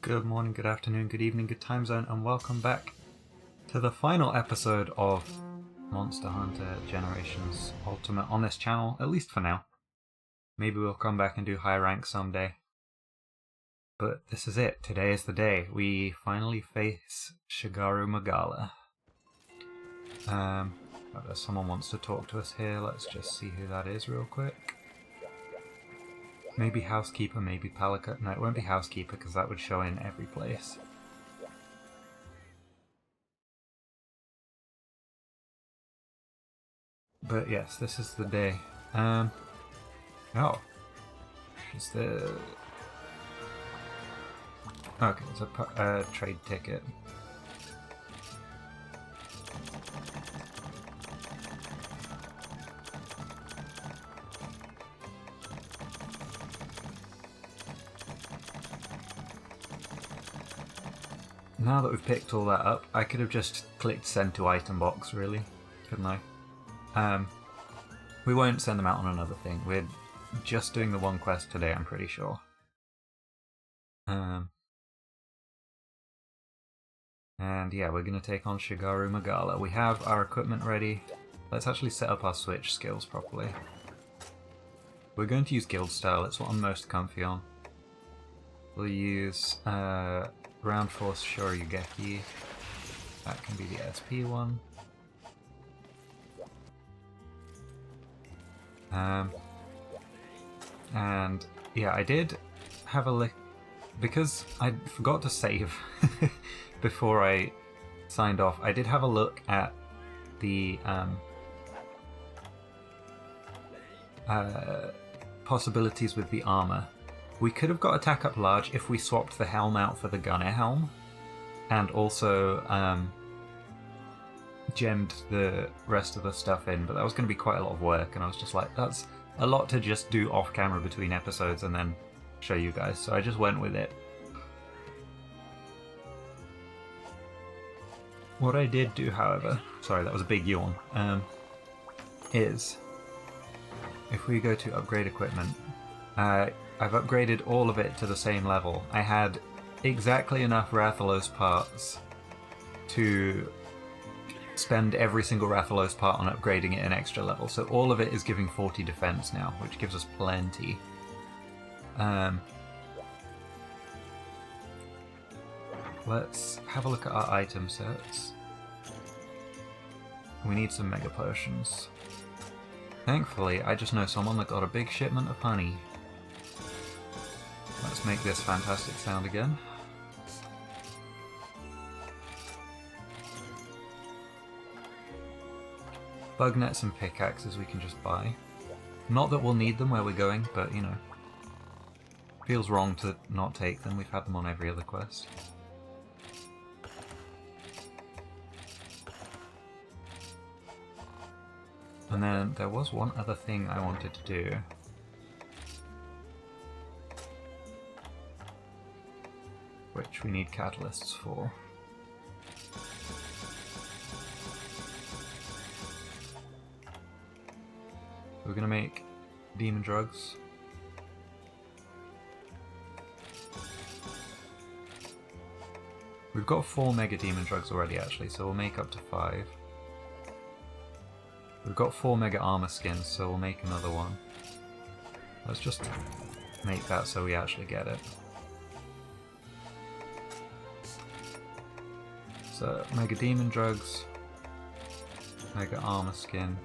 Good morning, good afternoon, good evening, good time zone, and welcome back to the final episode of Monster Hunter Generations Ultimate on this channel, at least for now. Maybe we'll come back and do high rank someday. But this is it. Today is the day. We finally face Shagaru Magala. Someone wants to talk to us here. Let's just see who that is real quick. Maybe Housekeeper, maybe Palika. No, it won't be Housekeeper because that would show in every place. But yes, this is the day. Oh. Is the... Okay, it's a trade ticket. Now that we've picked all that up, I could have just clicked send to item box, really, couldn't I? We won't send them out on another thing. We're just doing the one quest today, I'm pretty sure. And yeah, we're going to take on Shagaru Magala. We have our equipment ready. Let's actually set up our switch skills properly. We're going to use guild style, it's what I'm most comfy on. We'll use Ground Force Shoryugeki. That can be the SP one. And yeah, I did have a look, because I forgot to save before I signed off. I did have a look at the possibilities with the armor. We could have got attack up large if we swapped the helm out for the gunner helm, and also gemmed the rest of the stuff in, but that was going to be quite a lot of work, and I was just like, that's a lot to just do off camera between episodes and then show you guys, so I just went with it. What I did do, however, sorry that was a big yawn, is if we go to upgrade equipment, I've upgraded all of it to the same level. I had exactly enough Rathalos parts to spend every single Rathalos part on upgrading it an extra level. So all of it is giving 40 defense now, which gives us plenty. Let's have a look at our item sets. We need some mega potions. Thankfully, I just know someone that got a big shipment of honey. Let's make this fantastic sound again. Bug nets and pickaxes we can just buy. Not that we'll need them where we're going, but you know. Feels wrong to not take them, we've had them on every other quest. And then there was one other thing I wanted to do. Which we need catalysts for. We're gonna make demon drugs. We've got 4 mega demon drugs already actually, so we'll make up to 5. We've got 4 mega armor skins, so we'll make another one. Let's just make that so we actually get it. So, mega demon drugs, mega armor skin.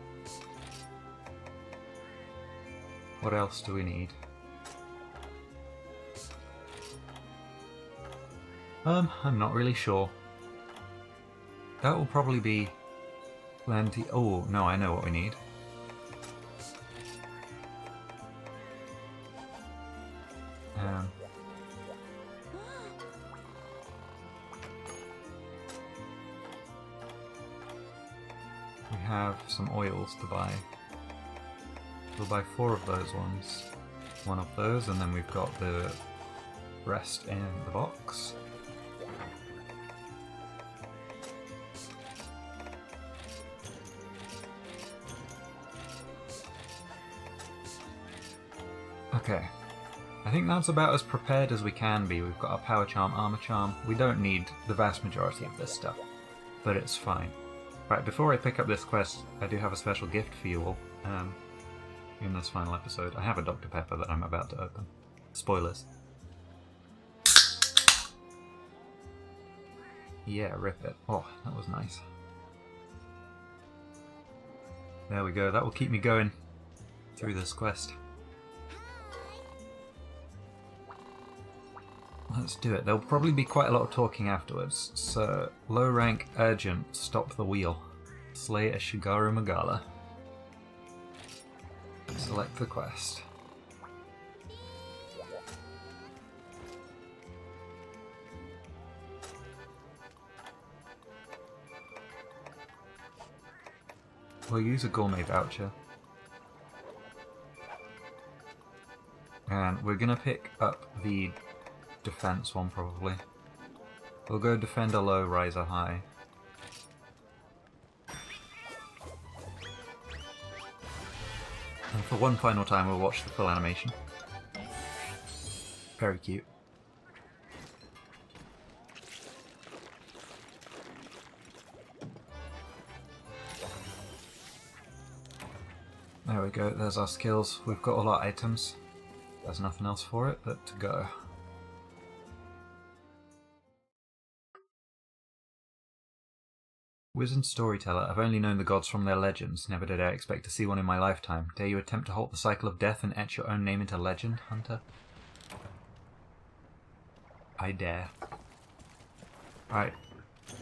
What else do we need? I'm not really sure. That will probably be plenty. Oh, no, I know what we need. We have some oils to buy. We'll buy 4 of those ones. 1 of those, and then we've got the rest in the box. Okay. I think that's about as prepared as we can be. We've got our power charm, armor charm. We don't need the vast majority of this stuff, but it's fine. Right, before I pick up this quest, I do have a special gift for you all. In this final episode, I have a Dr. Pepper that I'm about to open. Spoilers. Yeah, rip it. Oh, that was nice. There we go, that will keep me going through this quest. Let's do it. There'll probably be quite a lot of talking afterwards, so low rank, urgent, stop the wheel. Slay a Shagaru Magala. Select the quest. We'll use a gourmet voucher. And we're gonna pick up the defense one probably. We'll go defender low, riser high. And for one final time we'll watch the full animation. Very cute. There we go, there's our skills. We've got all our items. There's nothing else for it but to go. Wizard storyteller, I've only known the gods from their legends. Never did I expect to see one in my lifetime. Dare you attempt to halt the cycle of death and etch your own name into legend, Hunter? I dare. Right,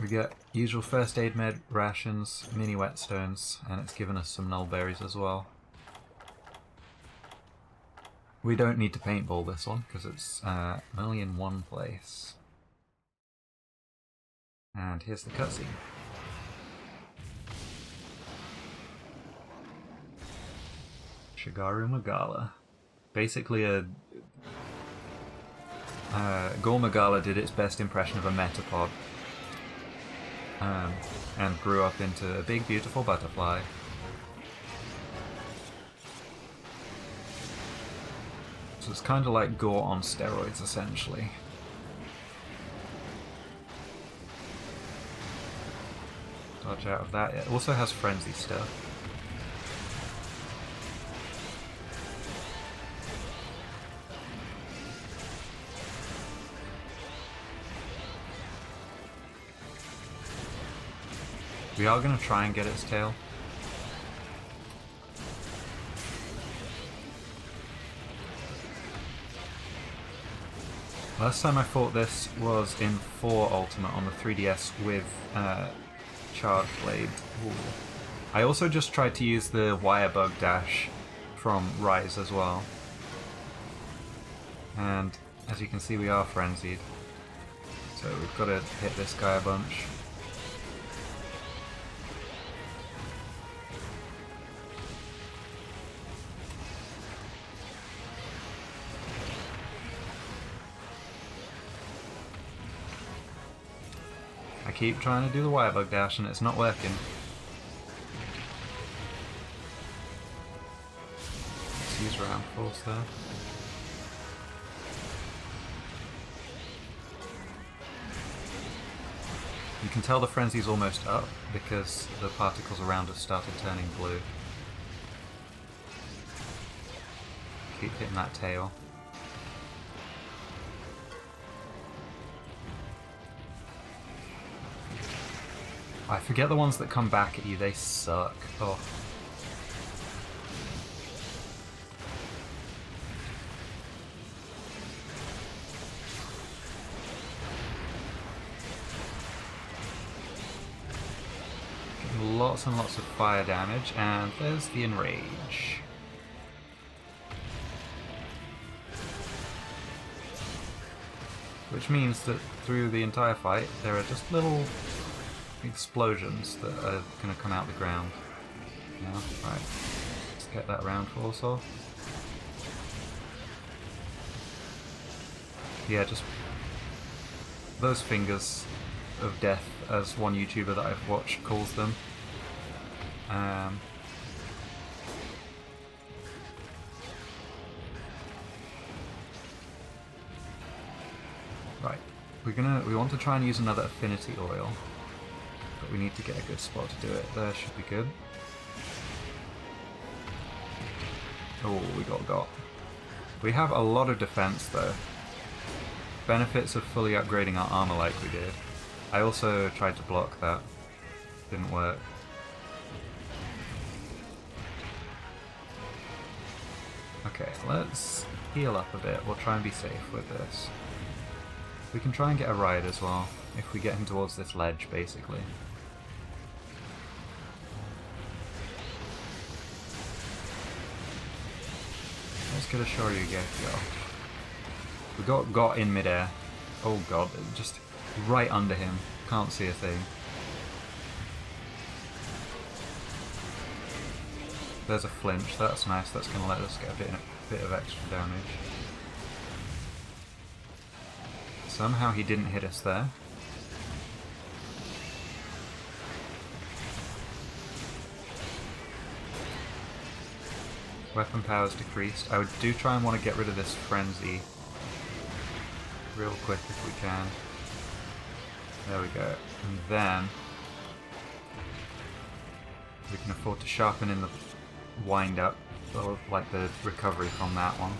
we get usual first aid med, rations, mini whetstones, and it's given us some null berries as well. We don't need to paintball this one, because it's only in one place. And here's the cutscene. Shagaru Magala. Basically Gore Magala did its best impression of a metapod. And grew up into a big beautiful butterfly. So it's kind of like Gore on steroids, essentially. Dodge out of that. It also has frenzy stuff. We are going to try and get its tail. Last time I fought this was in 4 Ultimate on the 3DS with Charge Blade. Ooh. I also just tried to use the Wire Bug Dash from Rise as well. And as you can see, we are frenzied. So we've got to hit this guy a bunch. I keep trying to do the wire bug dash and it's not working. Let's use round force there. You can tell the frenzy's almost up because the particles around us started turning blue. Keep hitting that tail. I forget the ones that come back at you, they suck. Oh. Getting lots and lots of fire damage, and there's the enrage. Which means that through the entire fight, there are just little explosions that are going to come out the ground. Yeah, right. Let's get that round force off. Yeah, just those fingers of death, as one YouTuber that I've watched calls them. We want to try and use another affinity oil, but we need to get a good spot to do it. There should be good. Oh, we got. We have a lot of defense though. Benefits of fully upgrading our armor like we did. I also tried to block that. Didn't work. Okay, let's heal up a bit. We'll try and be safe with this. We can try and get a ride as well, if we get him towards this ledge, basically. Let's get a Shoryugeki off. We got in midair. Oh god, just right under him. Can't see a thing. There's a flinch, that's nice, that's going to let us get a bit of extra damage. Somehow he didn't hit us there. Weapon power's decreased. I do try and want to get rid of this frenzy real quick if we can. There we go. And then we can afford to sharpen in the wind up, or like the recovery from that one.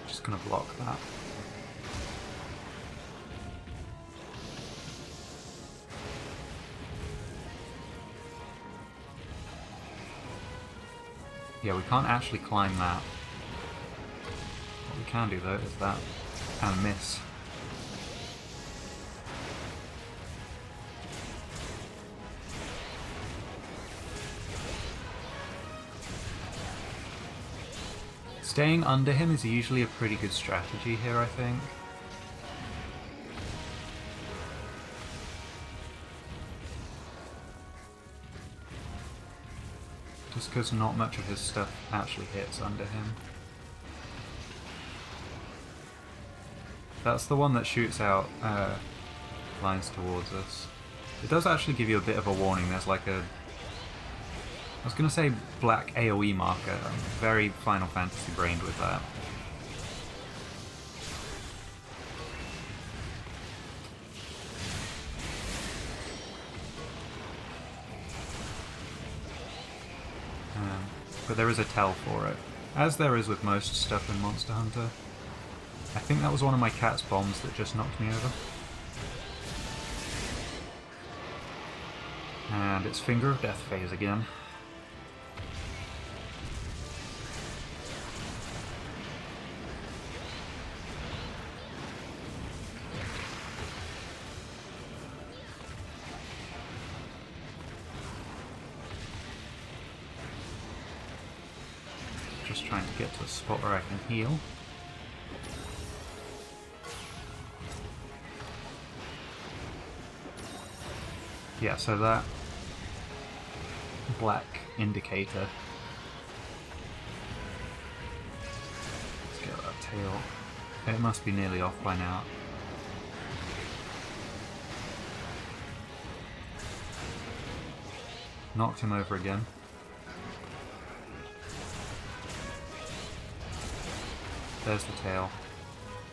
Just gonna block that. Yeah, we can't actually climb that. What we can do though is that and miss. Staying under him is usually a pretty good strategy here, I think. Just because not much of his stuff actually hits under him. That's the one that shoots out lines towards us. It does actually give you a bit of a warning. There's like a... I was going to say black AoE marker. I'm very Final Fantasy brained with that. But there is a tell for it, as there is with most stuff in Monster Hunter. I think that was one of my cat's bombs that just knocked me over. And it's Finger of Death phase again. Just trying to get to a spot where I can heal. Yeah, so that black indicator. Let's get that tail. It must be nearly off by now. Knocked him over again. There's the tail.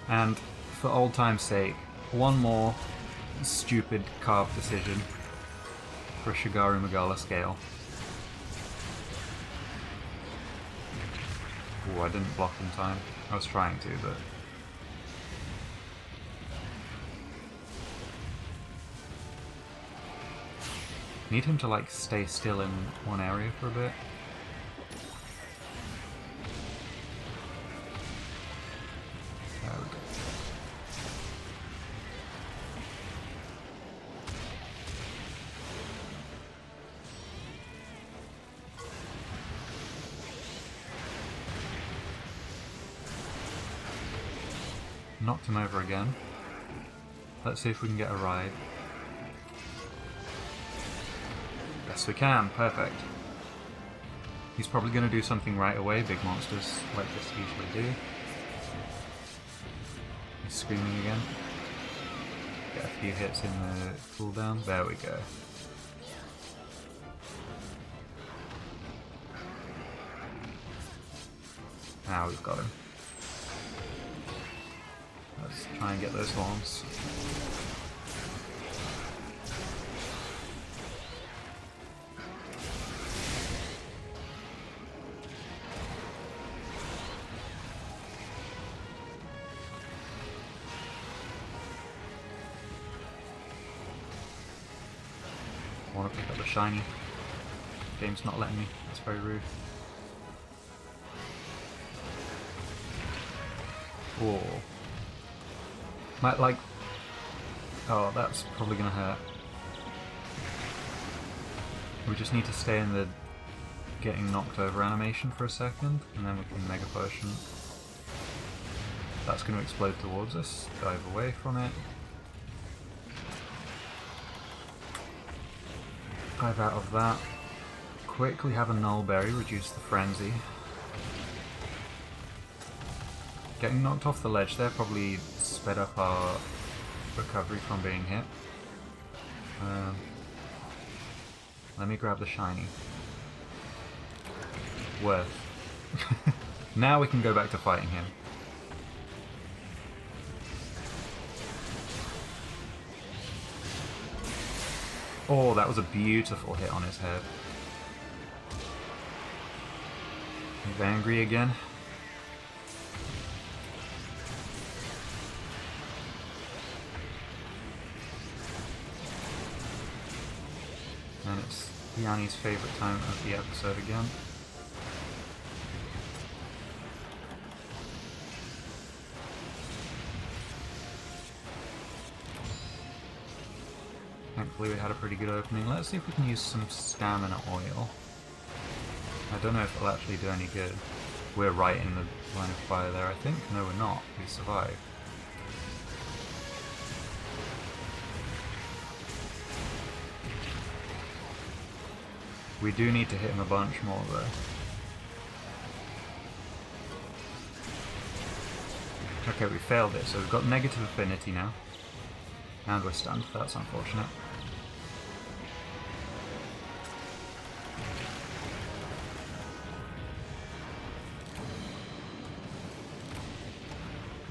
And for old time's sake, one more stupid carved decision for a Shagaru Magala scale. Ooh, I didn't block in time. I was trying to, but... Need him to like stay still in one area for a bit. There we go. Knocked him over again. Let's see if we can get a ride. Yes, we can. Perfect. He's probably going to do something right away. Big monsters like this usually do. He's screaming again. get a few hits in the cooldown. There we go. Now we've got him. Let's try and get those horns. I want to pick up the shiny. Game's not letting me. That's very rude. Whoa. Might like... Oh, that's probably gonna hurt. We just need to stay in the getting knocked over animation for a second, and then we can Mega Potion. That's gonna explode towards us. Dive away from it. Dive out of that. Quickly have a Null Berry, reduce the Frenzy. Getting knocked off the ledge there probably sped up our recovery from being hit. Let me grab the shiny. Worth. Now we can go back to fighting him. Oh, that was a beautiful hit on his head. He's angry again. And it's Yanni's favourite time of the episode again. Thankfully we had a pretty good opening. Let's see if we can use some stamina oil. I don't know if it'll actually do any good. We're right in the line of fire there, I think. No, we're not. We survived. We do need to hit him a bunch more though. Okay, we failed it, so we've got negative affinity now. And we're stunned, that's unfortunate.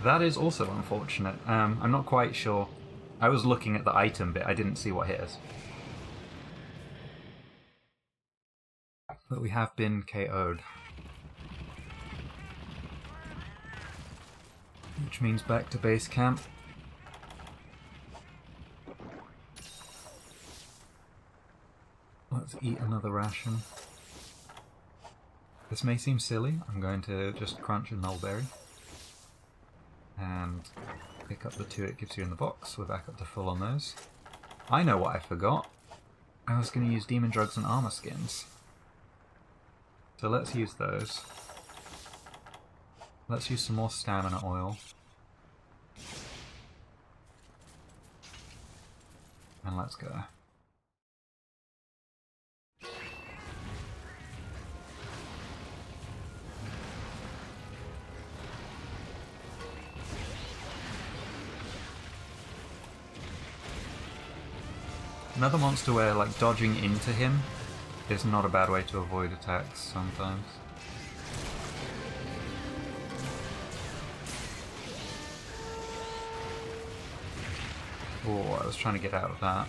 That is also unfortunate. I'm not quite sure. I was looking at the item bit, I didn't see what hit us. But we have been KO'd. Which means back to base camp. Let's eat another ration. This may seem silly, I'm going to just crunch a Null Berry. And pick up the 2 it gives you in the box. We're back up to full on those. I know what I forgot. I was going to use Demon Drugs and Armor Skins. So let's use those. Let's use some more stamina oil. And let's go. Another monster where, like, dodging into him is not a bad way to avoid attacks sometimes. Oh, I was trying to get out of that.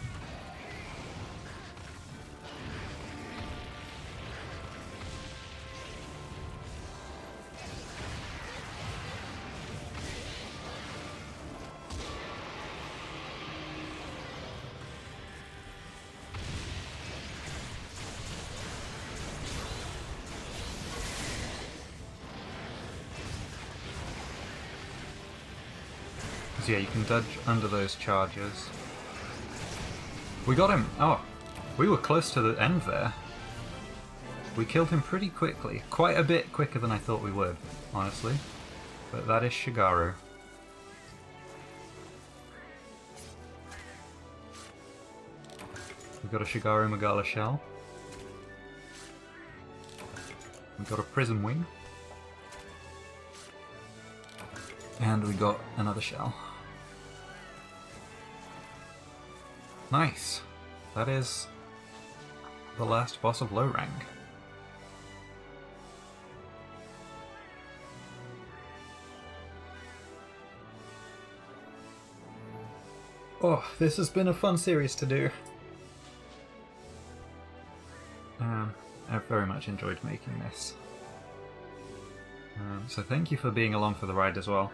Yeah, you can dodge under those charges. We got him! Oh, we were close to the end there. We killed him pretty quickly. Quite a bit quicker than I thought we would, honestly. But that is Shagaru. We've got a Shagaru Magala shell. We've got a Prism Wing. And we got another shell. Nice. That is the last boss of low rank. Oh, this has been a fun series to do. I've very much enjoyed making this. So thank you for being along for the ride as well.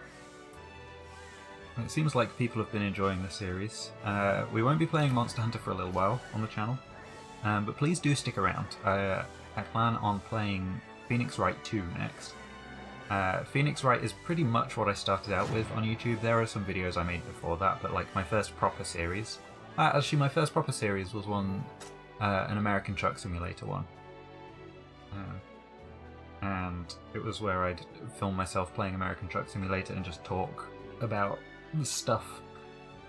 It seems like people have been enjoying the series. We won't be playing Monster Hunter for a little while on the channel, but please do stick around. I plan on playing Phoenix Wright 2 next. Phoenix Wright is pretty much what I started out with on YouTube. There are some videos I made before that, but like my first proper series... actually, my first proper series was one, an American Truck Simulator one. And it was where I'd film myself playing American Truck Simulator and just talk about stuff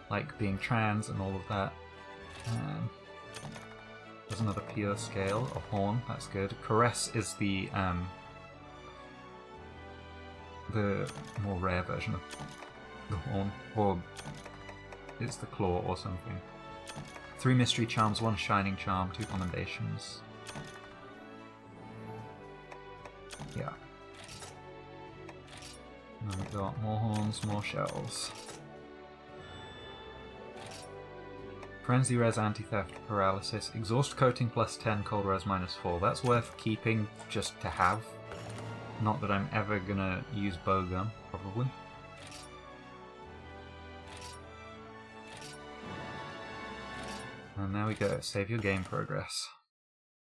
like being trans and all of that. There's another pure scale, a horn, that's good. Caress is the more rare version of the horn, or it's the claw or something. 3 mystery charms, 1 shining charm, 2 commendations. Yeah. And then we got more horns, more shells. Frenzy Res Anti-Theft Paralysis. Exhaust Coating plus 10, Cold Res minus 4. That's worth keeping just to have. Not that I'm ever gonna use Bowgun, probably. And there we go, save your game progress.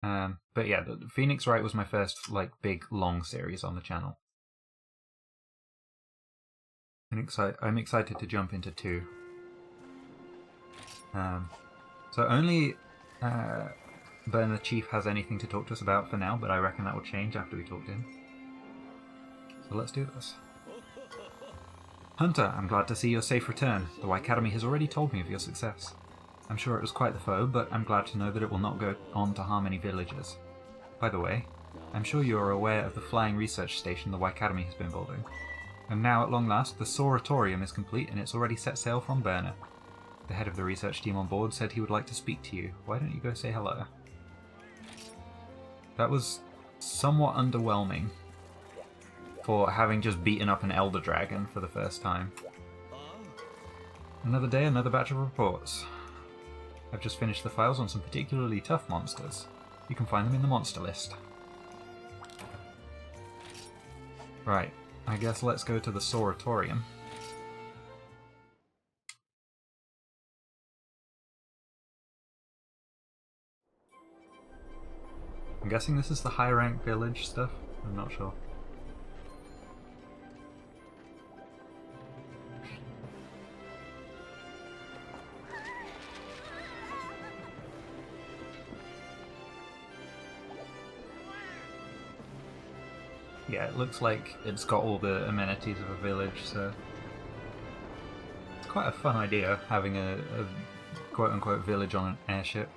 But yeah, the Phoenix Wright was my first like big long series on the channel. And I'm excited to jump into 2. So only Bernard Chief has anything to talk to us about for now, but I reckon that will change after we talk to him. So let's do this. Hunter, I'm glad to see your safe return. The Y Academy has already told me of your success. I'm sure it was quite the foe, but I'm glad to know that it will not go on to harm any villagers. By the way, I'm sure you are aware of the flying research station the Y Academy has been building. And now, at long last, the Soratorium is complete and it's already set sail from Berna. The head of the research team on board said he would like to speak to you. Why don't you go say hello? That was somewhat underwhelming for having just beaten up an Elder Dragon for the first time. Another day, another batch of reports. I've just finished the files on some particularly tough monsters. You can find them in the monster list. Right, I guess let's go to the Soratorium. I'm guessing this is the high rank village stuff? I'm not sure. Yeah, it looks like it's got all the amenities of a village, so it's quite a fun idea, having a quote-unquote village on an airship.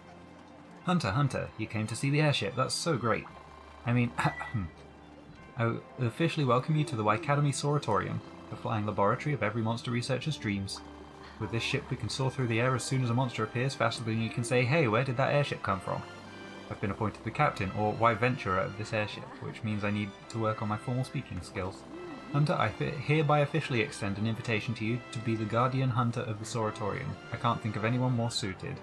Hunter, Hunter, you came to see the airship, that's so great. I mean, I officially welcome you to the Y Academy Soratorium, the flying laboratory of every monster researcher's dreams. With this ship we can soar through the air as soon as a monster appears, faster than you can say, hey, where did that airship come from? I've been appointed the captain, or Y-venturer of this airship, which means I need to work on my formal speaking skills. Hunter, I hereby officially extend an invitation to you to be the guardian hunter of the Soratorium. I can't think of anyone more suited.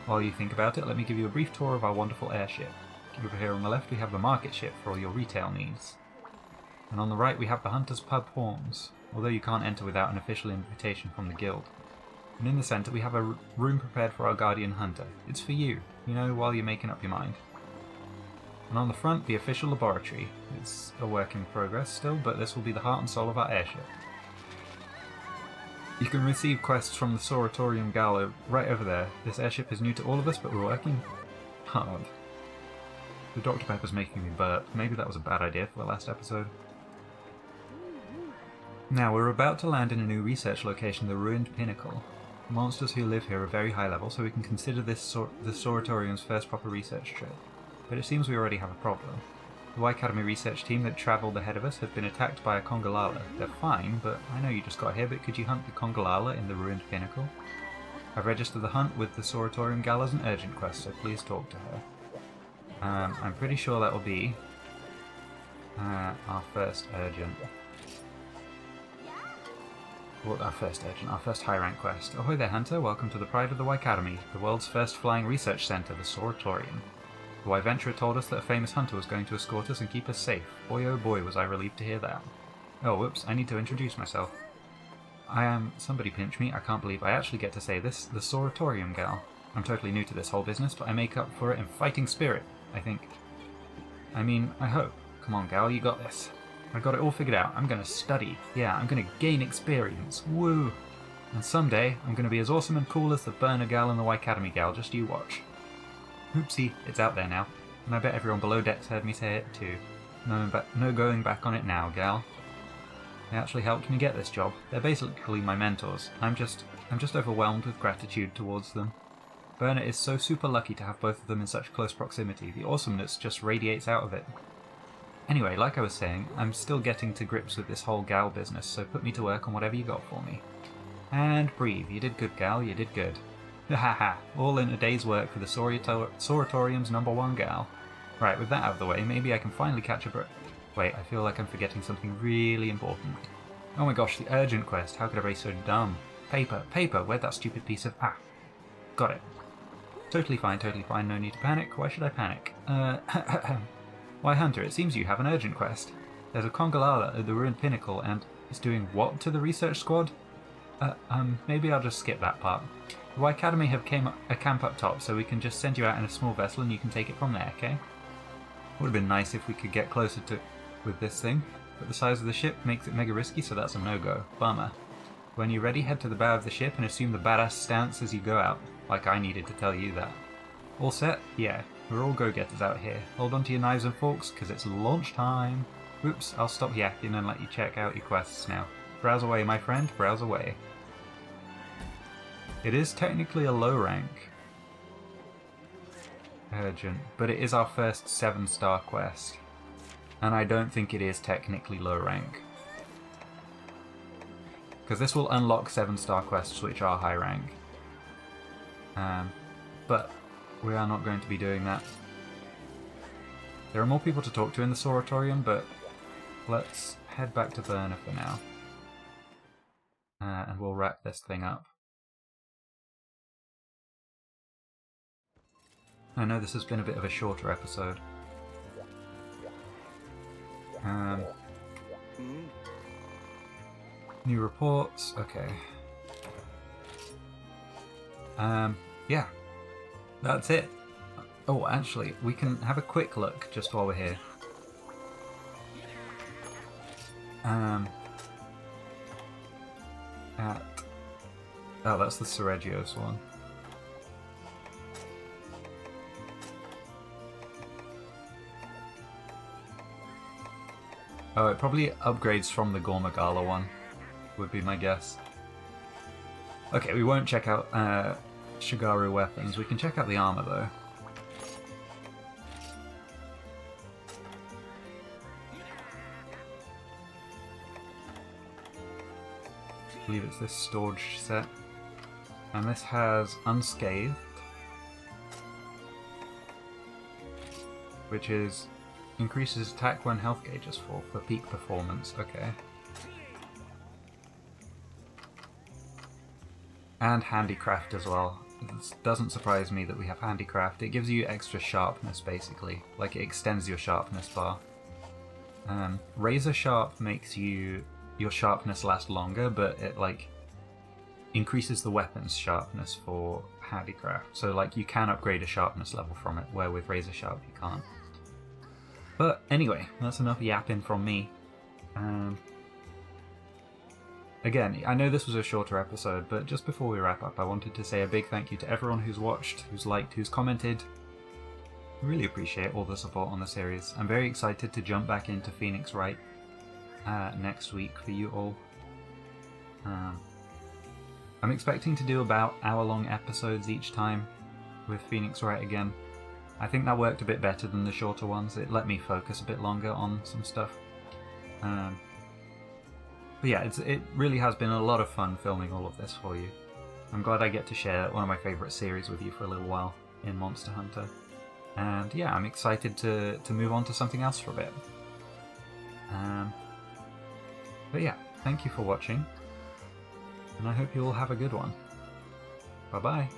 While you think about it, let me give you a brief tour of our wonderful airship. Over here on the left we have the market ship for all your retail needs. And on the right we have the Hunter's Pub Horns, although you can't enter without an official invitation from the guild. And in the centre we have a room prepared for our guardian hunter. It's for you, you know, while you're making up your mind. And on the front, the official laboratory. It's a work in progress still, but this will be the heart and soul of our airship. You can receive quests from the Soratorium Gala right over there. This airship is new to all of us, but we're working hard. The Dr. Pepper's making me burp. Maybe that was a bad idea for the last episode. Now, we're about to land in a new research location, the Ruined Pinnacle. The monsters who live here are very high level, so we can consider this the Soratorium's first proper research trip. But it seems we already have a problem. The Y Academy research team that travelled ahead of us have been attacked by a Congalala. They're fine, but I know you just got here, but could you hunt the Congalala in the Ruined Pinnacle? I've registered the hunt with the Sorotorium Gal as an urgent quest, so please talk to her. I'm pretty sure that will be our first urgent. Well, our first high rank quest. Ahoy there, Hunter. Welcome to the Pride of the Academy, the world's first flying research center, the Sorotorium. The Y-Venturer told us that a famous hunter was going to escort us and keep us safe. Boy oh boy was I relieved to hear that. Oh, whoops, I need to introduce myself. I am... somebody pinch me, I can't believe I actually get to say this, the Sorotorium Gal. I'm totally new to this whole business, but I make up for it in fighting spirit, I think. I mean, I hope. Come on, Gal, you got this. I got it all figured out. I'm gonna study. Yeah, I'm gonna gain experience. Woo! And someday, I'm gonna be as awesome and cool as the Burner Gal and the Y-Academy Gal, just you watch. Oopsie, it's out there now. And I bet everyone below decks heard me say it too. No going back on it now, Gal. They actually helped me get this job. They're basically my mentors. I'm just overwhelmed with gratitude towards them. Burner is so super lucky to have both of them in such close proximity. The awesomeness just radiates out of it. Anyway, like I was saying, I'm still getting to grips with this whole Gal business, so put me to work on whatever you got for me. And breathe. You did good, Gal. You did good. Haha, all in a day's work for the Sorotorium's #1 Gal. Right, with that out of the way, maybe I can finally catch a break. Wait, I feel like I'm forgetting something really important. Oh my gosh, the urgent quest. How could I be so dumb? Paper, where'd that stupid piece of... Ah, got it. Totally fine, no need to panic. Why should I panic? Why, Hunter, it seems you have an urgent quest. There's a Congalala at the Ruined Pinnacle, and it's doing what to the research squad? Maybe I'll just skip that part. The Y-Academy have a camp up top, so we can just send you out in a small vessel and you can take it from there, okay? Would have been nice if we could get closer to with this thing, but the size of the ship makes it mega risky, so that's a no-go. Bummer. When you're ready, head to the bow of the ship and assume the badass stance as you go out, like I needed to tell you that. All set? Yeah. We're all go-getters out here. Hold on to your knives and forks, because it's launch time. Oops, I'll stop yakking and let you check out your quests now. Browse away, my friend, browse away. It is technically a low rank urgent, but it is our first 7-star quest. And I don't think it is technically low rank. Because this will unlock 7-star quests which are high rank. But we are not going to be doing that. There are more people to talk to in the Sorotorium, but let's head back to Burner for now. And we'll wrap this thing up. I know this has been a bit of a shorter episode. New reports, okay. Yeah. That's it. Oh, actually, we can have a quick look just while we're here. Oh, that's the Seregios one. Oh, it probably upgrades from the Gore Magala one, would be my guess. Okay, we won't check out Shagaru weapons. We can check out the armor though. I believe it's this storage set. And this has Unscathed, which is increases attack when health gauge is full for peak performance. Okay. And handicraft as well. It doesn't surprise me that we have handicraft. It gives you extra sharpness basically, like it extends your sharpness bar. Razor sharp makes your sharpness last longer, but it like increases the weapon's sharpness for handicraft. So like you can upgrade a sharpness level from it, where with razor sharp you can't. But anyway, that's enough yapping from me. Again, I know this was a shorter episode, but just before we wrap up, I wanted to say a big thank you to everyone who's watched, who's liked, who's commented. I really appreciate all the support on the series. I'm very excited to jump back into Phoenix Wright next week for you all. I'm expecting to do about hour-long episodes each time with Phoenix Wright again. I think that worked a bit better than the shorter ones. It let me focus a bit longer on some stuff. But yeah, it really has been a lot of fun filming all of this for you. I'm glad I get to share one of my favourite series with you for a little while in Monster Hunter. And yeah, I'm excited to move on to something else for a bit. But yeah, thank you for watching, and I hope you all have a good one. Bye bye.